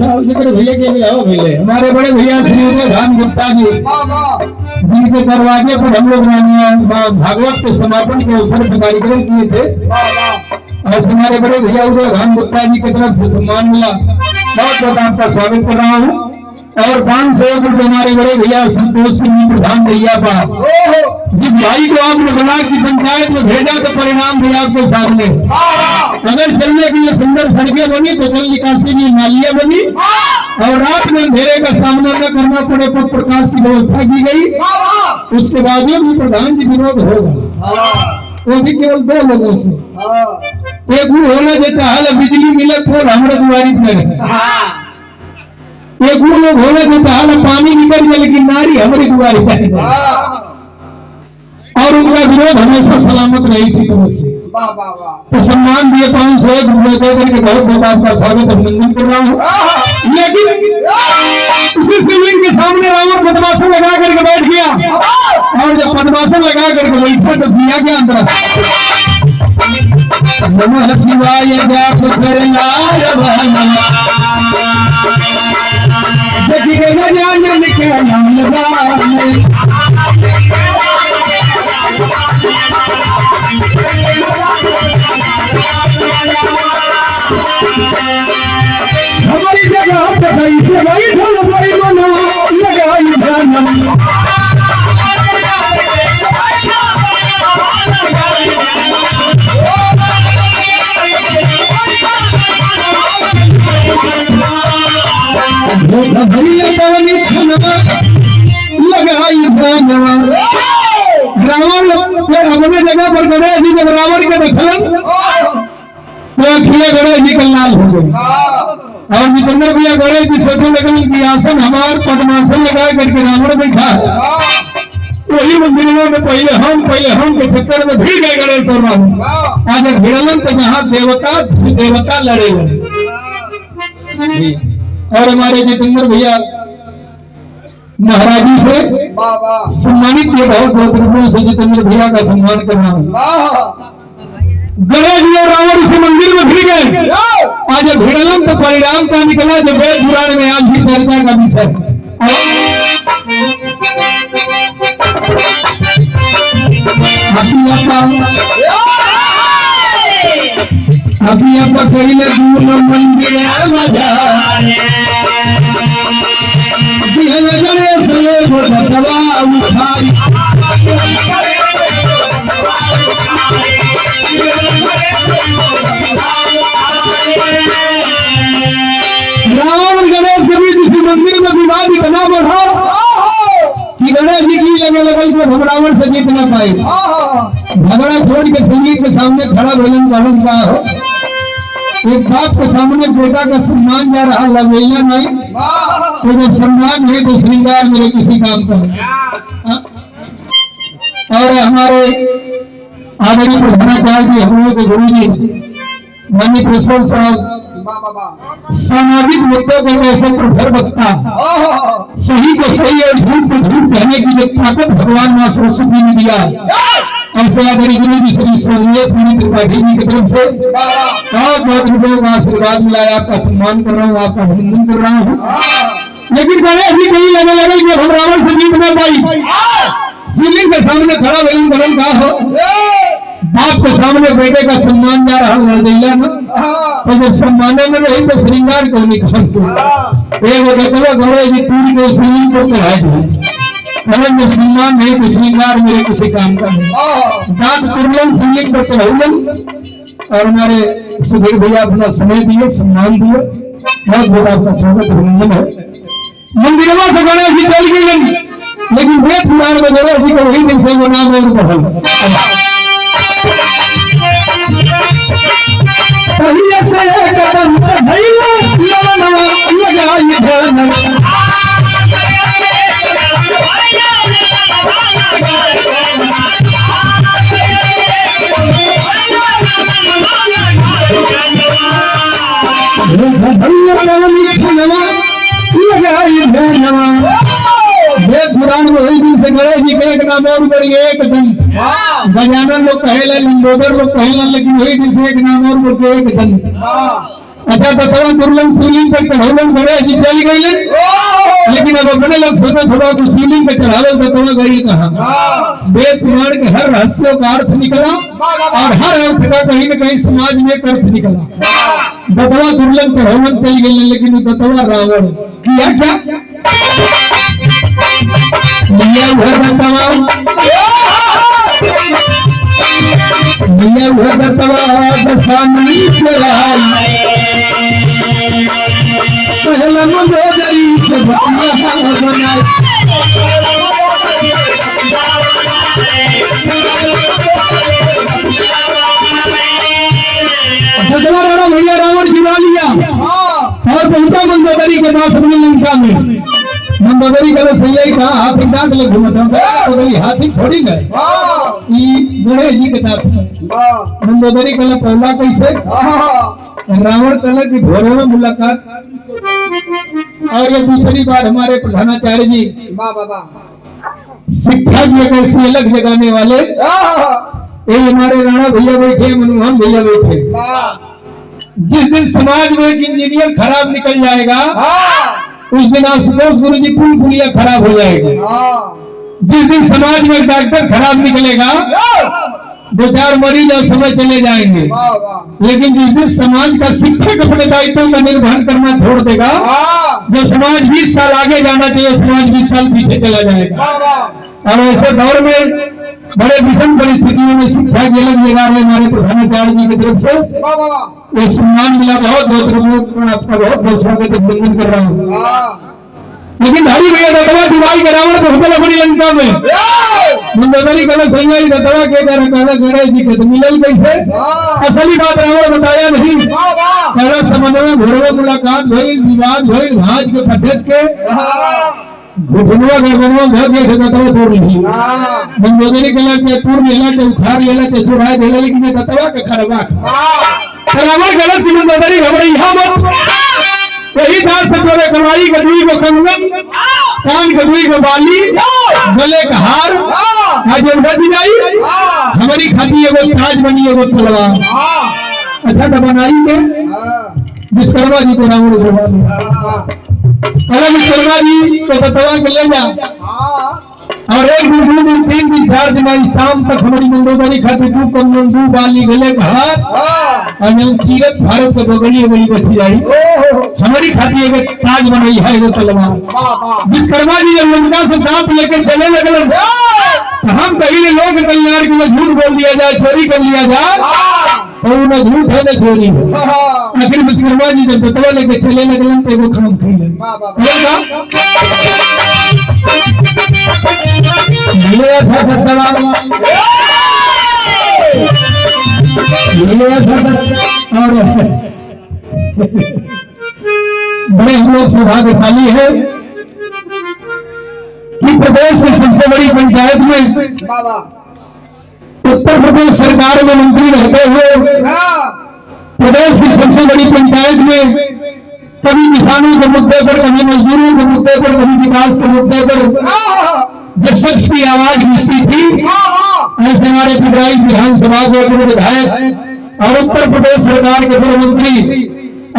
भैया के मिलाओ भैया हमारे बड़े भैया श्री उदयभान गुप्ता जी जिनके दरवाजे पर हम लोग भागवत के समापन के अवसर पर कार्यक्रम किए थे और हमारे बड़े भैया उदयभान गुप्ता जी की तरफ से सम्मान मिला। बहुत बहुत आपका स्वागत कर रहा हूँ। और 500 रुपये हमारे बड़े भैया संतोष सिंह प्रधान भैया का जिस भाई को आपने बना की पंचायत में भेजा तो परिणाम भी आपके सामने। अगर चलने के लिए सुंदर सड़कें बनी तो जल निकासी की नालियां बनी और रात में अंधेरे का सामना न करना पड़े पर प्रकाश की व्यवस्था की गई। उसके बावजूद भी प्रधान जी विरोध होगा वो भी केवल 2 लोगों से। एक वो होना जो चाहे बिजली मिले तो हमारे दुआरी पर एक वो लोग होना जो चाहे पानी निकल जाए लेकिन नारी हमारी दुआरी पर और उनका विरोध हमेशा सलामत रही इसी तरह से। तो सम्मान दिए 501 रुपये देकर के बहुत बहुत आपका स्वागत अभिनंदन कर रहा हूँ। लेकिन उसी शिवलिंग के सामने रावण पद्मासन लगा करके बैठ गया और जब पद्मासन लगा करके बैठा तो दिया क्या अंदर नमः शिवाय जाप देखिए न जान के नाम हमारी जगह बताई से भाई धन भाई बना लगाई धन भैया पवनी धनवा लगाई धनवा रावण अपने जगह पर गणेश जी जब रावण के दखलन तो अखिले गणेश जी कल्याण हो गए और जितेंद्र भैया गणेश जी सोचने लगे कि आसन हमार पद्मासन लगा करके रावण बैठा वही मंदिरों में पहले हम के चक्कर में भीड़ गए गणेश और रावण। आज भिड़लन तो जहाँ देवता लड़े और हमारे जितेंद्र भैया महाराज जी से सम्मानित किए बहुत बहुत रुपयों से जितेंद्र भैया का सम्मान करना है। गणेश जी और रावण इस मंदिर में भिड़ गए। आज भिड़लन तो परिणाम का निकला जो वेद पुराण में आज भी चर्चा का विषय अभी आपका पहले दूर मंदिर रावण गणेश के बीच इसी मंदिर में विवाद इतना बढ़ा कि गणेश जी की लगे लगल को हम रावण से जीत न पाए। झगड़ा छोड़ के संगीत के सामने खड़ा भोजन पहुंच रहा हो एक बाप के सामने बेटा का सम्मान जा रहा लगेगा नहीं तो जो सम्मान है तो श्रृंगार मेरे किसी काम का है। और हमारे आदरणीय प्रधानाचार्य जी हम लोग के गुरु जी माननीय प्रिंसिपल साहब सामाजिक मुद्दों को ऐसे प्रखर वक्ता सही को सही और झूठ को झूठ कहने की जो ताकत भगवान मां सरस्वती ने दिया ऐसे आदरणीय गुरु जी श्री स्वर्गीय श्री त्रिपाठी जी की तरफ से बहुत बहुत रुपयों का आशीर्वाद मिला है। आपका सम्मान कर रहा हूँ आपका अभिनंदन कर रहा हूँ। लेकिन गणेश जी कहीं लगे लगे कि हम रावण से जीत न पाई शिवलिंग के सामने खड़ा वही बदल का हो बाप के सामने बेटे का सम्मान जा रहा लड़ैया में तो जब सम्माने में रही तो श्रृंगार को निकाल गणेश जी पूरी को शिवलिंग को चढ़ाए अगर जो सम्मान नहीं तो श्रृंगार मेरे किसी काम का नहीं दांत तुरलन शिवलिंग को चढ़ाउलन और हमारे सुधीर भैया अपना समय दिए सम्मान दिए बहुत बहुत आपका स्वागत अभिनंदन है। मंदिरों से गणेश जी चल गए लेकिन वेद पुराण में गणेश जी को वही दिन से वो नाम और कहल पुराण में वही दिन से गणेश जी के एक नाम और बढ़ी एक दिन गजानन लोग कहेला लंबोदर लोग कहेला लेकिन वही दिन से एक नाम और बढ़ एक दिन अच्छा बताओ दुर्लभ शिवलिंग पर चढ़ौलन गणेश जी चल गई, लेकिन अब अपने लोग सोचा थोड़ा को शिवलिंग पे चढ़ावल बताओ गई कहा। वेद पुराण के हर रहस्यों का अर्थ निकला और हर अर्थ का कहीं न कहीं समाज में अर्थ निकला। बतावा दुर्लभ चढ़ौलन चल गई, लेकिन बतावा रावण किया क्या लिया हुआ बतावा, लिया हुआ बतावा दशामणी चढ़ाई पहला मंदोदरी से बनाई। भैया रावण गिरा लिया और पहुंचा मंदोदरी के पास अपनी लंका में। मंदोदरी का सैया ही कहा हाथी डांट ले घूमता हाथी थोड़ी गए गणेश जी के साथ। मंदोदरी कल पहला कैसे रावण कल की घोड़ों में मुलाकात। और ये दूसरी बार हमारे प्रधानाचार्य जी शिक्षा की एक ऐसी अलग जगाने वाले, ये हमारे राणा भैया बैठे, मनमोहन भैया बैठे। जिस दिन समाज में एक इंजीनियर खराब निकल जाएगा उस दिन आशुतोष गुरु जी पुल पुलिया खराब हो जाएगा। जिस दिन समाज में डॉक्टर खराब निकलेगा 2-4 मरीज और समय चले जाएंगे, लेकिन जिस दिन समाज का शिक्षक अपने दायित्वों का निर्वहन करना छोड़ देगा, जो समाज 20 साल आगे जाना चाहिए समाज 20 साल पीछे चला जाएगा। और ऐसे दौर में बड़े विषम परिस्थितियों में शिक्षा की अलग जगह है। हमारे प्रधानाचार्य जी की तरफ से ये सम्मान मिला, बहुत बहुत आपका बहुत बहुत स्वागत अभिनंदन कर रहा हूँ। लेकिन हरी भैया दतवा दिवाई के रावण पहुंचल अपनी लंका में। मंदोदरी कल सैया दतवा के गणेश जी के तो मिलल कैसे, असली बात रावण बताया नहीं। पहला संबंध में घोड़ों मुलाकात भई, विवाद भई, भाज के पटक के घुटनवा गर्दनवा घर के दतवा तोड़ ली। मंदोदरी कल के तोड़ लेला के उखाड़ लेला के चुराए देला, लेकिन ये दतवा के खरवा रावण गलत की मंदोदरी घबराई मत। वही था सतोरे कमाई गदुई को कंगन, कान गदुई को बाली, गले का हार, आज बच जाई हमारी खाती एगो ताज बनी एगो तलवार। अच्छा तो बनाई के विश्वकर्मा जी को रावण घुमा दिया। विश्वकर्मा जी को दतवा के ले जा और 1 दिन 2 दिन 3 दिन 4 दिन शाम तक हमारी मंदोदरी खाती 2 कंगन 2 बाली गले का हार और चीरत भारत से बगड़ी बड़ी बची जाई हमारी खाती एक ताज बनाई है वो तलवार। विश्वकर्मा जी जब लंका से दांत लेके चले लगे तो हम पहले लोग कल्याण के लिए झूठ बोल दिया जाए, चोरी कर लिया जाए, और न झूठ है न चोरी है। लेकिन विश्वकर्मा जी जब दतवा लेके चले लगे तो वो काम कर और बड़े हम लोग सौभाग्यशाली है कि प्रदेश की सबसे बड़ी पंचायत में उत्तर प्रदेश सरकार में मंत्री रहते हुए प्रदेश की सबसे बड़ी पंचायत में कभी किसानों के मुद्दे पर, कभी मजदूरों के मुद्दे पर, कभी विकास के मुद्दे पर जिस शख्स की आवाज गूंजती थी ऐसे हमारे पिपराइच विधानसभा के विधायक और उत्तर प्रदेश सरकार के पूर्व मंत्री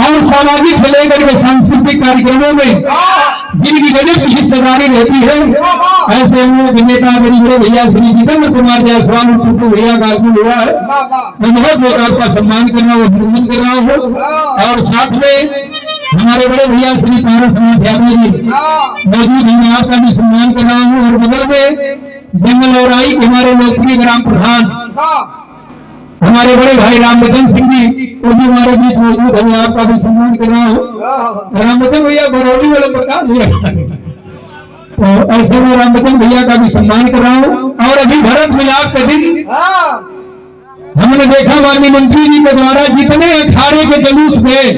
और सामाजिक से लेकर के सांस्कृतिक कार्यक्रमों में जिनकी गजब की हिस्सेदारी रहती है, ऐसे नेता बड़े भैया श्री जितेंद्र कुमार जायसवाल टूटू भैया का हुआ है। मैं बहुत बहुत आपका सम्मान कर रहा हूँ, अभिनंदन कर रहा हूँ। और साथ में हमारे बड़े भैया श्री पारसनाथ यादव जी मौजूद हैं, मैं आपका भी सम्मान कर रहा हूँ। और बगल में जंगल और आई के हमारे लोकप्रिय ग्राम प्रधान हमारे बड़े भाई रामवचन सिंह जी, वो भी हमारे बीच मौजूद है, मैं आपका भी सम्मान कर रहा हूँ। रामवचन भैया बरौली वाले बता दिया, तो ऐसे में रामवचन भैया का भी सम्मान कर रहा हूँ। और अभी भरत मिलाप के दिन हमने देखा माननीय मंत्री जी के द्वारा जितने अखाड़े के जुलूस गए,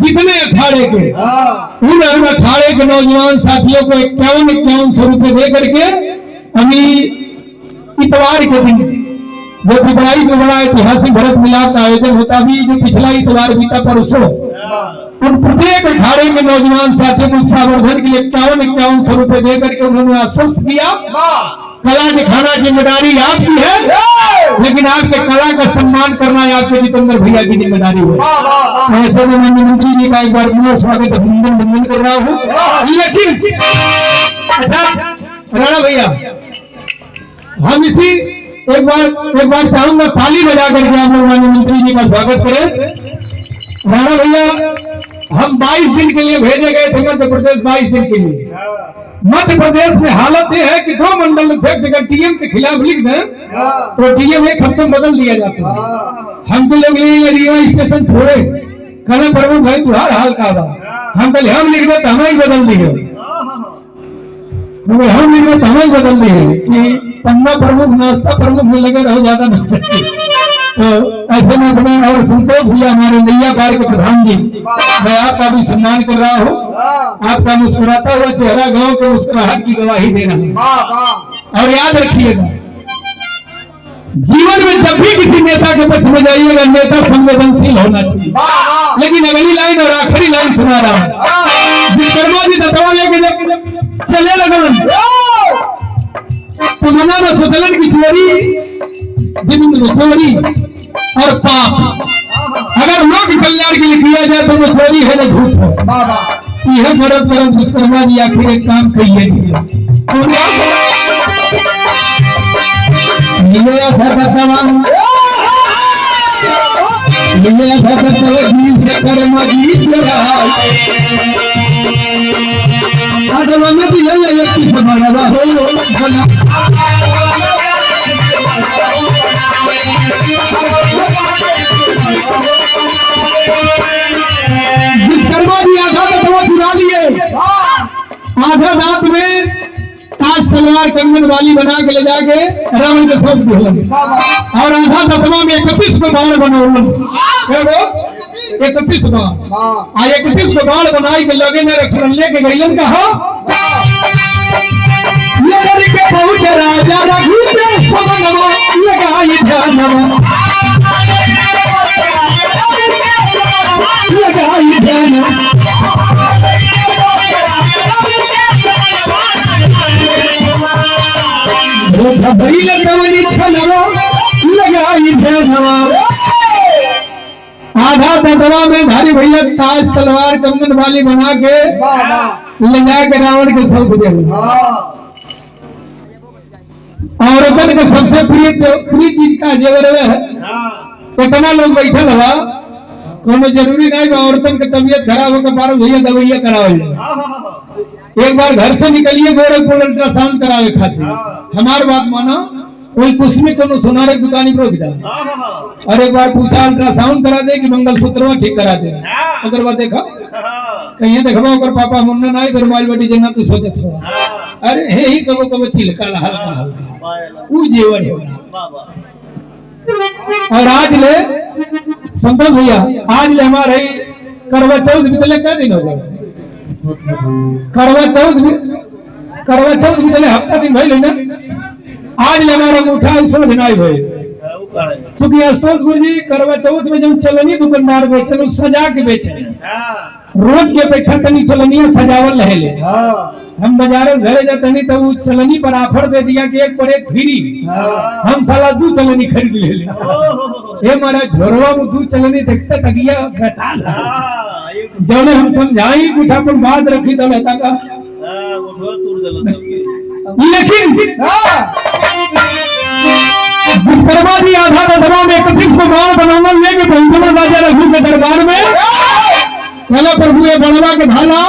जितने अखाड़े के, उन अखाड़े के नौजवान साथियों को 51-51 रुपए दे करके अभी इतवार के दिन जो पिपराइच में बड़ा ऐतिहासिक भरत मिलाप का आयोजन होता भी, जो पिछला इतवार बीता परसों, उन प्रत्येक अखाड़े के नौजवान साथियों को उत्साहवर्धन के लिए 51-51 रुपए दे करके उन्होंने आश्वस्त किया कला दिखाना जिम्मेदारी आपकी है। लेकिन आपके कला का सम्मान करना है आपके जितेंद्र भैया की जिम्मेदारी है। ऐसे में मैं मंत्री जी का एक बार पुनः स्वागत अभिनंदन वंदन कर रहा हूँ। लेकिन अच्छा राणा भैया, हम इसी एक बार चाहूंगा ताली बजा करके आप लोग माननीय मंत्री जी का स्वागत करें। राणा भैया, हम 22 दिन के लिए भेजे गए थे मध्य प्रदेश, 22 दिन के लिए। मध्य प्रदेश में हालत यह है कि 2 मंडल अध्यक्ष अगर डीएम के खिलाफ लिख दें तो डीएम एक हफ्ते में बदल दिया जाता है। हम तो लोग रीवा स्टेशन छोड़े, कहना प्रमुख भाई तुहार हाल का बा, हम कल हम लिख दे तो हमें ही बदल दिए, हम लिख दे तो हमें बदल दिए कि पन्ना प्रमुख नाश्ता प्रमुख में लगे रहो ज्यादा नहीं। तो ऐसे में अपने और संतोष भैया हमारे नैया पार के प्रधान जी, मैं आपका भी सम्मान कर रहा हूँ। आपका मुस्कुराता हुआ चेहरा गांव के मुस्कुराहट की गवाही दे रहा है। और याद रखिएगा, जीवन में जब भी किसी नेता के पक्ष में जाइएगा, नेता संवेदनशील होना चाहिए। लेकिन अगली लाइन और आखिरी लाइन सुना रहा है, विश्वकर्मा जी दत्तवा लेके जब चले लगन तो मना न सोचलन की चोरी, जमीन में चोरी और पाप अगर लोक कल्याण के लिए किया जाए तो वो चोरी है न झूठ है। यह गरज गरज विश्वकर्मा जी आखिर एक काम कहिए विश्वकर्मा जी आधा दत्तवा चुरा लिए, आधा रात में ताज तलवार कंगन वाली बना के ले जाके रावण के सौंप दिया, और आधा दत्तवा में 31 को बाण बनौलन, 31 बाण 31 को बाण बनाई के लगे न रखलन, लेके गईलन कहा के बहुत राजा रघु के समनवा लगाई ध्यानवा, लगाई ध्यानवा भैया कवनी छलवा लगाई ध्यानवा। आधा दत्तवा में धारी भैया ताज तलवार कंगन वाली बना के ले जाके रावण के सौंप दिया। औरतन का सबसे प्रिय चीज का जेवर है। कितना लोग बैठल हवा, कोनो जरूरी नहीं औरतन की तबीयत खराब होकर बार भैया दवाइया करावे। एक बार घर से निकलिए गोरखपुर अल्ट्रासाउंड करावे खातिर, हमार बात मानो, कोई कुछ में कोनो सोनार की दुकानी पर रोक दा और एक बार पूछा अल्ट्रासाउंड करा दे कि मंगलसूत्र ठीक करा दे। अगर बात देखा कहीं देखबा ओकर पापा मुन्ना नहीं फिर माल बेटी जना तू सोचत हो, अरे हे ही कबो कबो चिलका हल्का हल्का ऊ जेवर होला। और आज ले संतोष भैया, आज ले हमारे करवा चौथ बीतले क्या दिन हो गए? करवा चौथ बीतले हफ्ता दिन भइल ना। आज ले हमारा मुठा सो दिनाई भइल, चूंकि आशुतोष गुरु जी करवा चौथ में जब चलनी दुकानदार बेचन सजा के बेचे, रोज के बैठा तनी चलनिया सजावल रहे। हम बाजार घरे जातनी तो वो चलनी पर ऑफर दे दिया कि 1 पर 1 फ्री। हम साला 2 चलनी खरीद ले ये हमारा झोरवा में 2 चलनी देखते तकिया घटा जब हम समझाई कुछ अपन बात रखी तो लता का लेकिन विश्वकर्मा जी आधा दत्तवा में 31 को बाण बनाना लेके पहुंचना राजा रघु के दरबार में। चलो प्रभु ये बनवा के भाला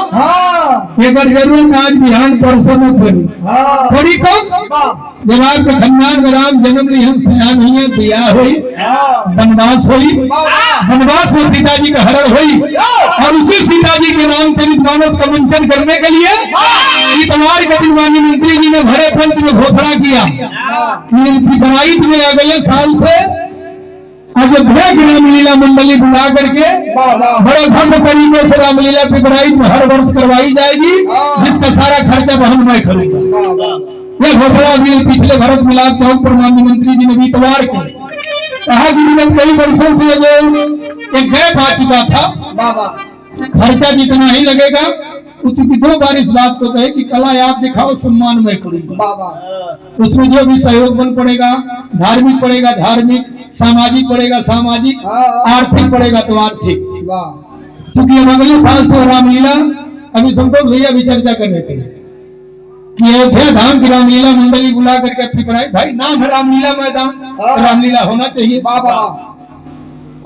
एक बार जरूर आज बिहान परसों में थोड़ी कम जब आपके खानदान में राम जन्म ली हम सयान हुई बियाह हुई वनवास हुई, वनवास में सीता जी का हरण हुई और उसी सीता जी के नाम चरितमानस का मंचन करने के लिए इतवार के दिन माननीय मंत्री जी ने भरे पंच में घोषणा किया कि में अगले साल से अयोध्या की रामलीला मंडली बुला करके बड़े भव्य तरीके से रामलीला पिपराइच में हर वर्ष करवाई जाएगी, जिसका सारा खर्चा वहन मैं करूंगा। यह घोषणा भी पिछले भरत मिलाप चौक पर माननीय मंत्री जी ने इतवार को कहा कि कई वर्षों से जो एक गैप आ चुका था, खर्चा जितना ही लगेगा उसकी 2 बार इस बात को कहे कि कला आप दिखाओ, सम्मान मैं करूंगा। बाबा उसमें जो भी सहयोग बन पड़ेगा, धार्मिक पड़ेगा धार्मिक, सामाजिक पड़ेगा सामाजिक, आर्थिक पड़ेगा तो आर्थिक। वाह क्योंकि हम अगले साल से रामलीला अभी संतोष भैया भी चर्चा करने थे कि अयोध्या धाम की रामलीला मंडली बुला करके अपनी पढ़ाई, भाई नाम है रामलीला मैदान, रामलीला होना चाहिए। बाबा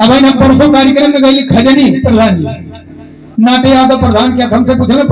अब परसों कार्यक्रम में गई खजनी प्रधान जी, नाटे यादव प्रधान क्या हमसे पूछने